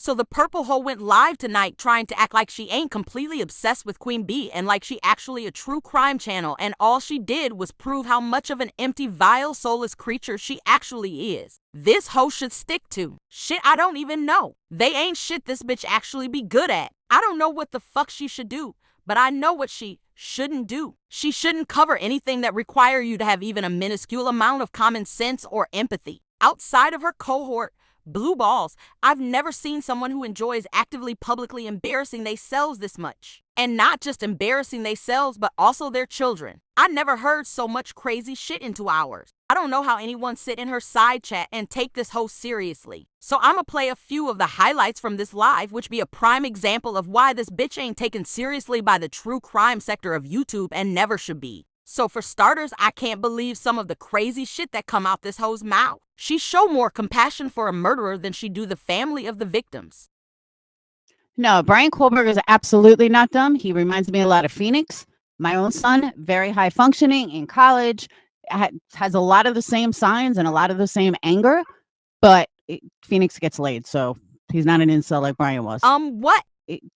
So the purple hoe went live tonight trying to act like she ain't completely obsessed with Queen Bee and like she actually a true crime channel, and all she did was prove how much of an empty, vile, soulless creature she actually is. This hoe should stick to shit I don't even know. They ain't shit this bitch actually be good at. I don't know what the fuck she should do, but I know what she shouldn't do. She shouldn't cover anything that require you to have even a minuscule amount of common sense or empathy. Outside of her cohort, blue balls, I've never seen someone who enjoys actively publicly embarrassing themselves this much. And not just embarrassing themselves, but also their children. I never heard so much crazy shit in 2 hours. I don't know how anyone sit in her side chat and take this host seriously. So I'ma play a few of the highlights from this live, which be a prime example of why this bitch ain't taken seriously by the true crime sector of YouTube and never should be. So for starters, I can't believe some of the crazy shit that come out this hoe's mouth. She show more compassion for a murderer than she do the family of the victims. No, Brian Cober is absolutely not dumb. He reminds me a lot of Phoenix. My own son, very high functioning in college, has a lot of the same signs and a lot of the same anger, but Phoenix gets laid, so he's not an incel like Brian was. What?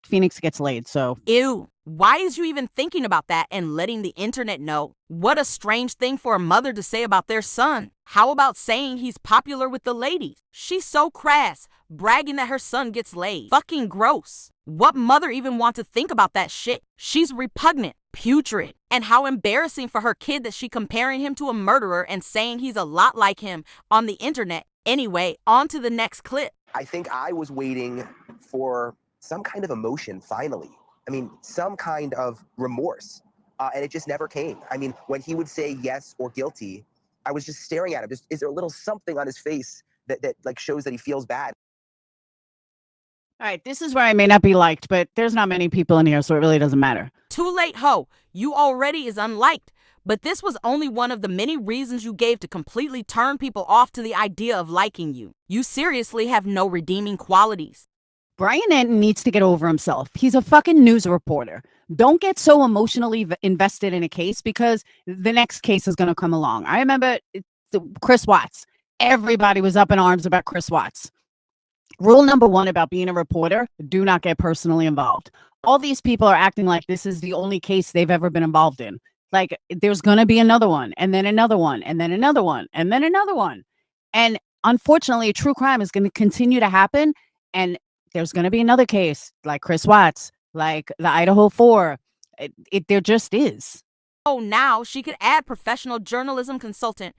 Phoenix gets laid, so. Ew. Why is you even thinking about that and letting the internet know? What a strange thing for a mother to say about their son. How about saying he's popular with the ladies? She's so crass, bragging that her son gets laid. Fucking gross. What mother even wants to think about that shit? She's repugnant, putrid, and how embarrassing for her kid that she comparing him to a murderer and saying he's a lot like him on the internet. Anyway, on to the next clip. I think I was waiting for some kind of emotion finally. I mean, some kind of remorse. And it just never came. I mean, when he would say yes or guilty, I was just staring at him. Just, is there a little something on his face that like shows that he feels bad? All right, this is where I may not be liked, but there's not many people in here, so it really doesn't matter. Too late, ho. You already is unliked. But this was only one of the many reasons you gave to completely turn people off to the idea of liking you. You seriously have no redeeming qualities. Brian Enton needs to get over himself. He's a fucking news reporter. Don't get so emotionally invested in a case because the next case is going to come along. I remember Chris Watts. Everybody was up in arms about Chris Watts. Rule number one about being a reporter, do not get personally involved. All these people are acting like this is the only case they've ever been involved in. Like there's going to be another one and then another one and then another one and then another one. And unfortunately, true crime is going to continue to happen. And there's going to be another case like Chris Watts, like the Idaho 4. There just is. Oh, now she could add professional journalism consultant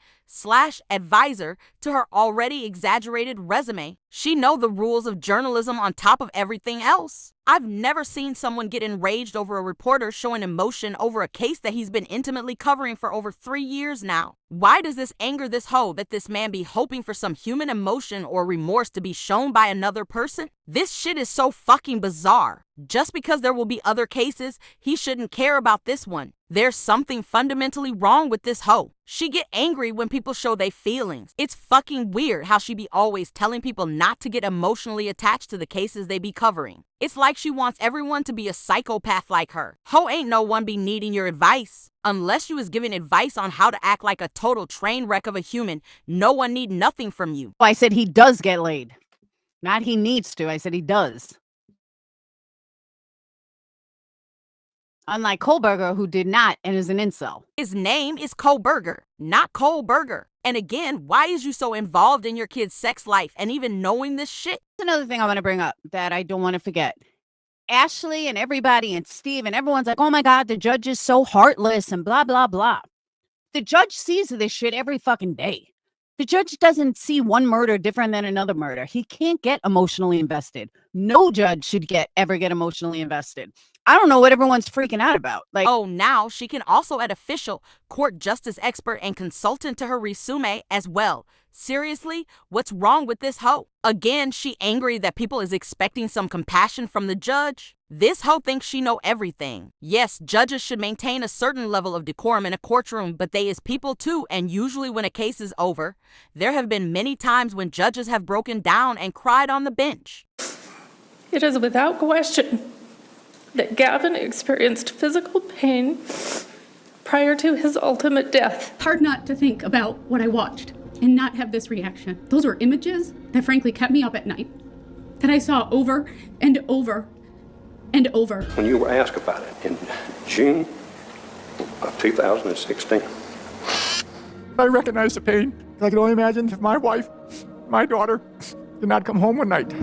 / advisor to her already exaggerated resume. She know the rules of journalism on top of everything else. I've never seen someone get enraged over a reporter showing emotion over a case that he's been intimately covering for over 3 years now. Why does this anger this hoe that this man be hoping for some human emotion or remorse to be shown by another person? This shit is so fucking bizarre. Just because there will be other cases, he shouldn't care about this one. There's something fundamentally wrong with this hoe. She get angry when people show their feelings. It's fucking weird how she be always telling people not to get emotionally attached to the cases they be covering. It's like she wants everyone to be a psychopath like her. Ho ain't no one be needing your advice. Unless you was giving advice on how to act like a total train wreck of a human, no one need nothing from you. I said he does get laid. Not he needs to. I said he does. Unlike Kohlberger, who did not and is an incel. His name is Kohlberger, not Kohlberger. And again, why is you so involved in your kid's sex life and even knowing this shit? Another thing I want to bring up that I don't want to forget. Ashley and everybody and Steve and everyone's like, oh my God, the judge is so heartless and blah, blah, blah. The judge sees this shit every fucking day. The judge doesn't see one murder different than another murder. He can't get emotionally invested. No judge should ever get emotionally invested. I don't know what everyone's freaking out about. Like, oh, now she can also add official court justice expert and consultant to her resume as well. Seriously, what's wrong with this hoe? Again, she angry that people is expecting some compassion from the judge. This hoe thinks she know everything. Yes, judges should maintain a certain level of decorum in a courtroom, but they is people too, and usually when a case is over, there have been many times when judges have broken down and cried on the bench. It is without question that Gavin experienced physical pain prior to his ultimate death. Hard not to think about what I watched and not have this reaction. Those were images that frankly kept me up at night. that I saw over and over and over. When you were asked about it in June of 2016. I recognize the pain. I can only imagine if my wife, my daughter, did not come home one night.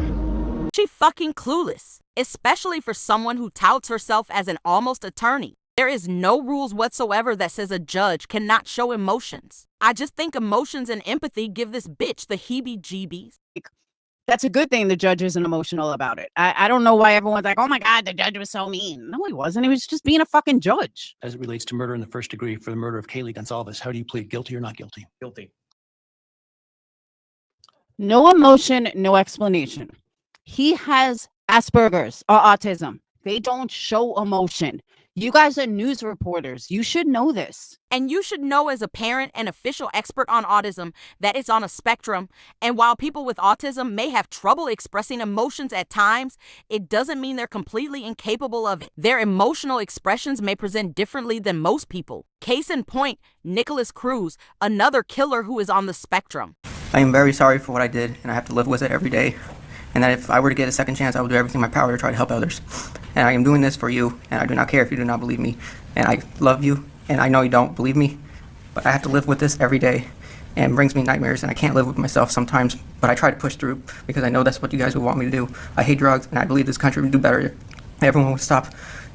She fucking clueless, especially for someone who touts herself as an almost attorney. There is no rules whatsoever that says a judge cannot show emotions. I just think emotions and empathy give this bitch the heebie-jeebies. That's a good thing the judge isn't emotional about it. I don't know why everyone's like, oh my God, the judge was so mean. No, he wasn't. He was just being a fucking judge. As it relates to murder in the first degree for the murder of Kaylee Gonzalez, how do you plead, guilty or not guilty? Guilty. No emotion, no explanation. He has Asperger's or autism. They don't show emotion. You guys are news reporters. You should know this. And you should know as a parent and official expert on autism that it's on a spectrum. And while people with autism may have trouble expressing emotions at times, it doesn't mean they're completely incapable of it. Their emotional expressions may present differently than most people. Case in point, Nicholas Cruz, another killer who is on the spectrum. I am very sorry for what I did, and I have to live with it every day. And that if I were to get a second chance, I would do everything in my power to try to help others. And I am doing this for you, and I do not care if you do not believe me. And I love you, and I know you don't believe me, but I have to live with this every day. And it brings me nightmares, and I can't live with myself sometimes, but I try to push through because I know that's what you guys would want me to do. I hate drugs, and I believe this country would do better if everyone would stop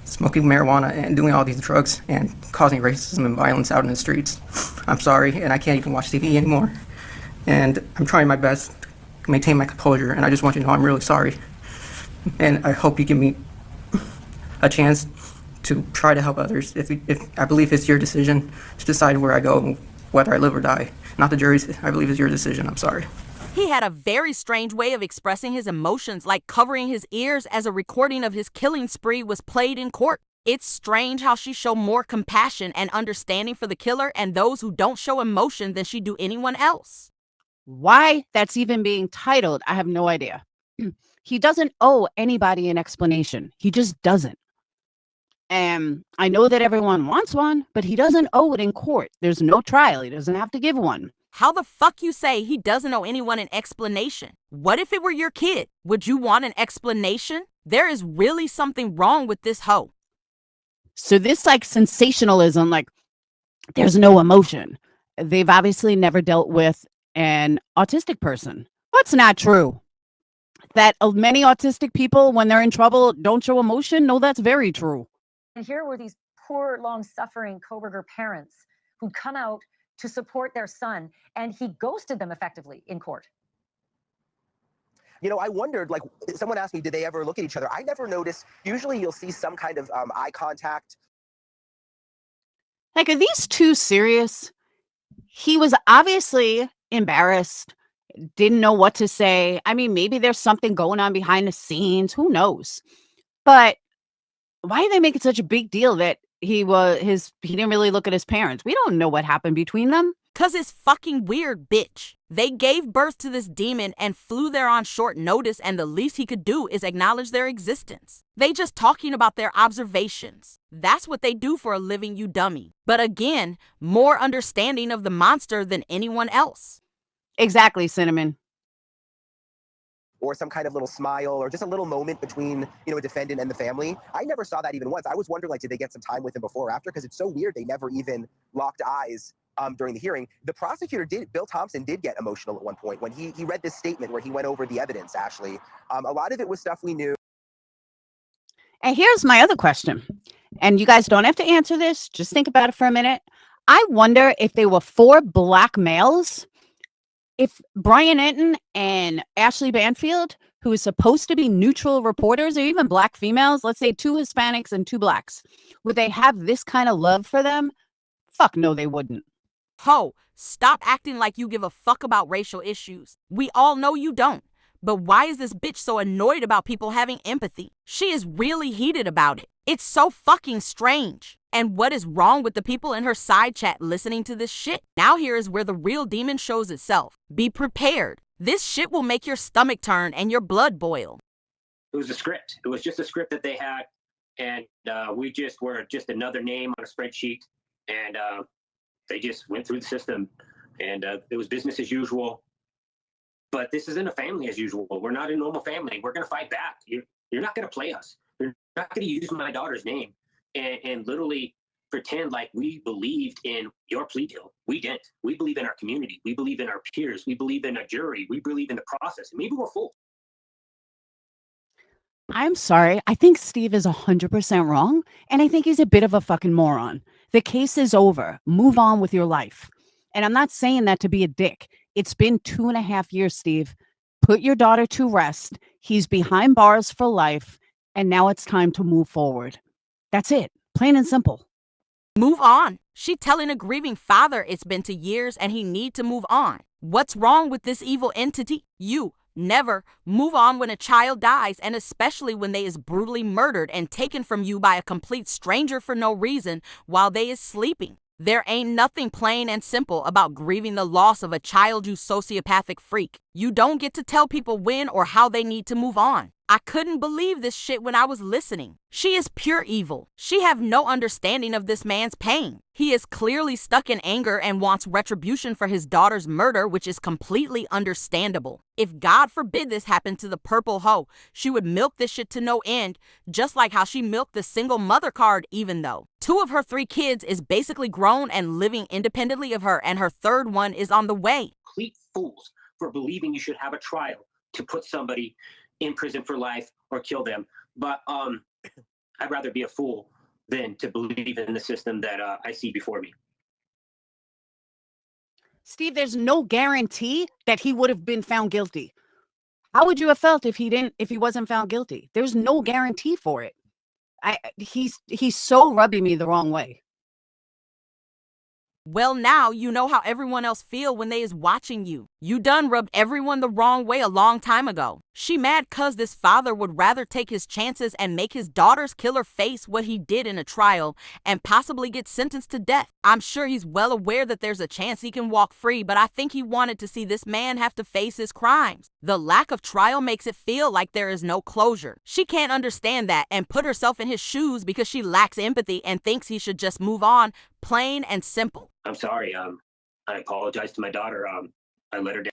smoking marijuana and doing all these drugs and causing racism and violence out in the streets. I'm sorry, and I can't even watch TV anymore. And I'm trying my best to maintain my composure, and I just want you to know I'm really sorry. And I hope you give me a chance to try to help others. If I believe it's your decision to decide where I go and whether I live or die. Not the jury's. I believe it's your decision. I'm sorry. He had a very strange way of expressing his emotions, like covering his ears as a recording of his killing spree was played in court. It's strange how she showed more compassion and understanding for the killer and those who don't show emotion than she do anyone else. Why that's even being titled, I have no idea. He doesn't owe anybody an explanation. He just doesn't. And I know that everyone wants one, but he doesn't owe it in court. There's no trial. He doesn't have to give one. How the fuck you say he doesn't owe anyone an explanation? What if it were your kid? Would you want an explanation? There is really something wrong with this hoe. So this like sensationalism, like there's no emotion. They've obviously never dealt with an autistic person. That's not true. That many autistic people, when they're in trouble, don't show emotion. No, that's very true. And here were these poor, long-suffering Cober parents who come out to support their son, and he ghosted them effectively in court. You know, I wondered, like, someone asked me, did they ever look at each other? I never noticed. Usually you'll see some kind of eye contact. Like, are these two serious? He was obviously embarrassed, didn't know what to say. I mean, maybe there's something going on behind the scenes. Who knows? But why are they making such a big deal that he didn't really look at his parents? We don't know what happened between them. 'Cause it's fucking weird, bitch. They gave birth to this demon and flew there on short notice, and the least he could do is acknowledge their existence. They just talking about their observations. That's what they do for a living, you dummy. But again, more understanding of the monster than anyone else. Exactly, Cinnamon. Or some kind of little smile, or just a little moment between, a defendant and the family. I never saw that even once. I was wondering, like, did they get some time with him before or after? Because it's so weird they never even locked eyes during the hearing. The prosecutor Bill Thompson did get emotional at one point when he read this statement where he went over the evidence, Ashley. A lot of it was stuff we knew. And here's my other question. And you guys don't have to answer this. Just think about it for a minute. I wonder if they were 4 black males, if Brian Enton and Ashley Banfield, who is supposed to be neutral reporters, or even black females, let's say 2 Hispanics and 2 blacks, would they have this kind of love for them? Fuck no, they wouldn't. Ho, stop acting like you give a fuck about racial issues. We all know you don't. But why is this bitch so annoyed about people having empathy? She is really heated about it. It's so fucking strange. And what is wrong with the people in her side chat listening to this shit? Now here is where the real demon shows itself. Be prepared. This shit will make your stomach turn and your blood boil. It was a script. It was just a script that they had. And we just were just another name on a spreadsheet. And they just went through the system. And it was business as usual. But this isn't a family as usual. We're not a normal family. We're going to fight back. You're not going to play us. You're not going to use my daughter's name and literally pretend like we believed in your plea deal. We didn't. We believe in our community. We believe in our peers. We believe in a jury. We believe in the process. And maybe we're fools. I'm sorry. I think Steve is 100% wrong. And I think he's a bit of a fucking moron. The case is over. Move on with your life. And I'm not saying that to be a dick. It's been 2.5 years, Steve. Put your daughter to rest. He's behind bars for life. And now it's time to move forward. That's it. Plain and simple. Move on. She telling a grieving father it's been 2 years and he need to move on. What's wrong with this evil entity? You never move on when a child dies, and especially when they is brutally murdered and taken from you by a complete stranger for no reason while they is sleeping. There ain't nothing plain and simple about grieving the loss of a child, you sociopathic freak. You don't get to tell people when or how they need to move on. I couldn't believe this shit when I was listening. She is pure evil. She have no understanding of this man's pain. He is clearly stuck in anger and wants retribution for his daughter's murder, which is completely understandable. If God forbid this happened to the purple hoe, she would milk this shit to no end, just like how she milked the single mother card, even though 2 of her 3 kids is basically grown and living independently of her, and her 3rd one is on the way. Complete fools for believing you should have a trial to put somebody in prison for life or kill them. But I'd rather be a fool than to believe in the system that I see before me. Steve, there's no guarantee that he would have been found guilty. How would you have felt if he wasn't found guilty? There's no guarantee for it. He's so rubbing me the wrong way. Well, now you know how everyone else feel when they is watching you. You done rubbed everyone the wrong way a long time ago. She mad cause this father would rather take his chances and make his daughter's killer face what he did in a trial and possibly get sentenced to death. I'm sure he's well aware that there's a chance he can walk free, but I think he wanted to see this man have to face his crimes. The lack of trial makes it feel like there is no closure. She can't understand that and put herself in his shoes because she lacks empathy and thinks he should just move on, plain and simple. I'm sorry. I apologize to my daughter. I let her down.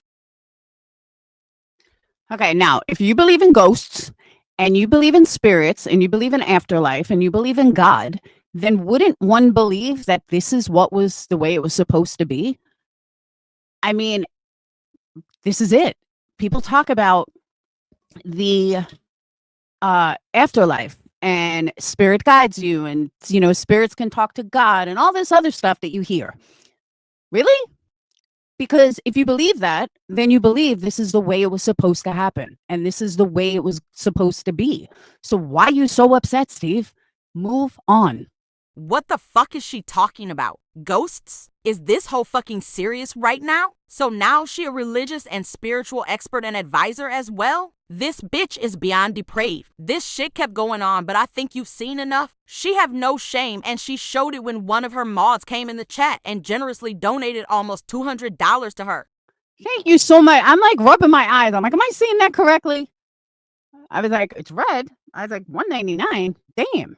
Okay, now, if you believe in ghosts and you believe in spirits and you believe in afterlife and you believe in God, then wouldn't one believe that this is what was the way it was supposed to be? I mean, this is it. People talk about the afterlife and spirit guides you and, spirits can talk to God and all this other stuff that you hear. Really? Because if you believe that, then you believe this is the way it was supposed to happen. And this is the way it was supposed to be. So why are you so upset, Steve? Move on. What the fuck is she talking about? Ghosts? Is this whole fucking serious right now? So now she a religious and spiritual expert and advisor as well? This bitch is beyond depraved. This shit kept going on, but I think you've seen enough. She have no shame, and she showed it when one of her mods came in the chat and generously donated almost $200 to her. Thank you so much. I'm like rubbing my eyes. I'm like, am I seeing that correctly? I was like, it's red. I was like, $1.99. Damn.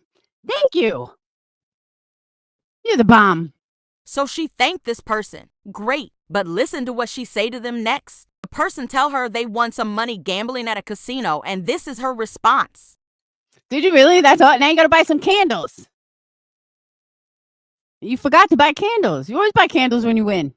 Thank you. You're the bomb. So she thanked this person. Great. But listen to what she say to them next. The person tell her they won some money gambling at a casino, and this is her response. Did you really? That's all. Now you gotta buy some candles. You forgot to buy candles. You always buy candles when you win.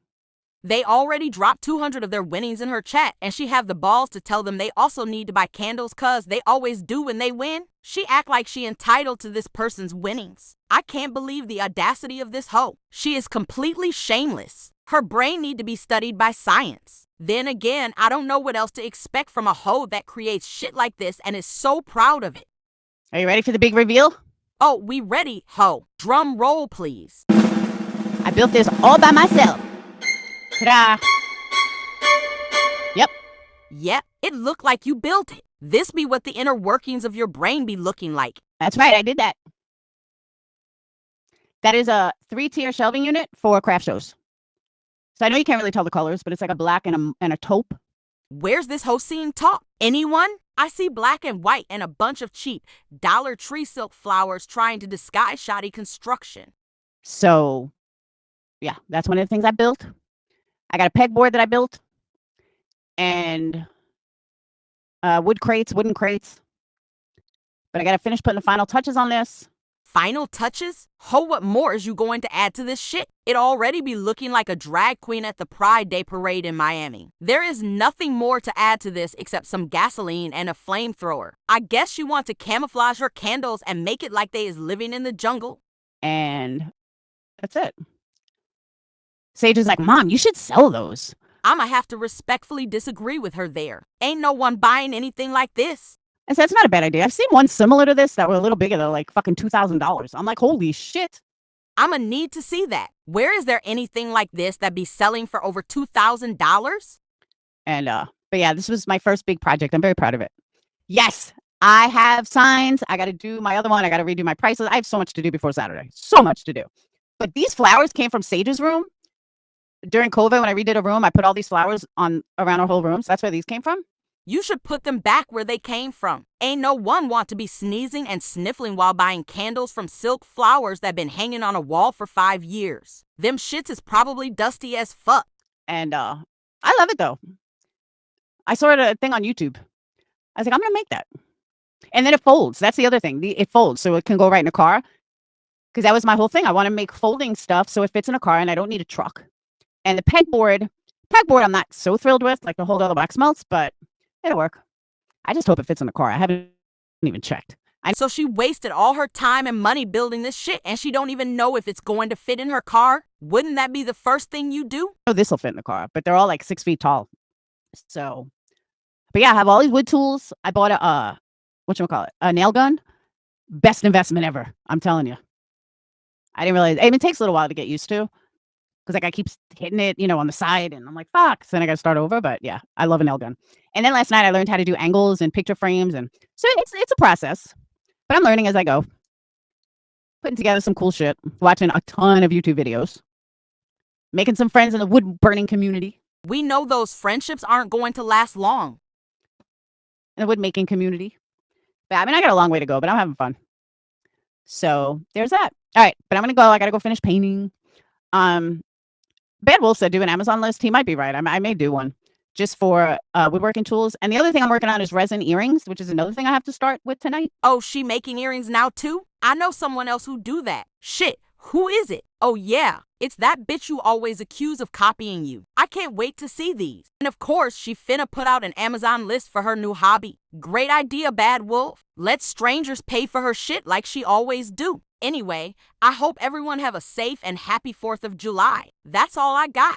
They already dropped 200 of their winnings in her chat, and she have the balls to tell them they also need to buy candles cause they always do when they win. She act like she entitled to this person's winnings. I can't believe the audacity of this hoe. She is completely shameless. Her brain need to be studied by science. Then again, I don't know what else to expect from a hoe that creates shit like this and is so proud of it. Are you ready for the big reveal? Oh, we ready, hoe. Drum roll, please. I built this all by myself. Ta-da! Yep. Yep, it looked like you built it. This be what the inner workings of your brain be looking like. That's right, I did that. That is a 3-tier shelving unit for craft shows. So I know you can't really tell the colors, but it's like a black and a taupe. Where's this hoe seeing top? Anyone? I see black and white and a bunch of cheap Dollar Tree silk flowers trying to disguise shoddy construction. So, yeah, that's one of the things I built. I got a pegboard that I built. and wooden crates. But I gotta finish putting the final touches on this. Final touches? Ho, what more is you going to add to this shit? It already be looking like a drag queen at the Pride Day parade in Miami. There is nothing more to add to this except some gasoline and a flamethrower. I guess you want to camouflage her candles and make it like they is living in the jungle. And that's it. Sage is like, Mom, you should sell those. I'ma have to respectfully disagree with her there. Ain't no one buying anything like this. I said, it's not a bad idea. I've seen one similar to this that were a little bigger. They're like fucking $2,000. I'm like, holy shit. I'ma need to see that. Where is there anything like this that be selling for over $2,000? And, but yeah, this was my first big project. I'm very proud of it. Yes, I have signs. I got to do my other one. I got to redo my prices. I have so much to do before Saturday. So much to do. But these flowers came from Sage's room. During COVID, when I redid a room, I put all these flowers on around our whole room. So that's where these came from. You should put them back where they came from. Ain't no one want to be sneezing and sniffling while buying candles from silk flowers that been hanging on a wall for 5 years. Them shits is probably dusty as fuck. And I love it though. I saw a thing on YouTube. I was like, I'm gonna make that. And then it folds. That's the other thing. It folds so it can go right in a car. Because that was my whole thing. I want to make folding stuff so it fits in a car and I don't need a truck. And the pegboard I'm not so thrilled with, like the whole other wax melts, but it'll work. I just hope it fits in the car. I haven't even checked. So she wasted all her time and money building this shit and she don't even know if it's going to fit in her car? Wouldn't that be the first thing you do? Oh, this will fit in the car, but they're all like 6 feet tall. So, but yeah, I have all these wood tools. I bought a nail gun. Best investment ever. I'm telling you. I didn't realize. I mean, it takes a little while to get used to. Because like I keep hitting it, on the side, and I'm like, fuck. So then I got to start over. But yeah, I love a nail gun. And then last night I learned how to do angles and picture frames, and so it's a process. But I'm learning as I go. Putting together some cool shit, watching a ton of YouTube videos, making some friends in the wood burning community. We know those friendships aren't going to last long. In the wood making community. But I mean, I got a long way to go, but I'm having fun. So there's that. All right, but I'm gonna go. I gotta go finish painting. Bad Wolf said do an Amazon list. He might be right. I may do one just for woodworking tools. And the other thing I'm working on is resin earrings, which is another thing I have to start with tonight. Oh, she making earrings now too? I know someone else who do that. Shit, who is it? Oh yeah, it's that bitch you always accuse of copying you. I can't wait to see these. And of course, she finna put out an Amazon list for her new hobby. Great idea, Bad Wolf. Let strangers pay for her shit like she always do. Anyway, I hope everyone have a safe and happy 4th of July. That's all I got.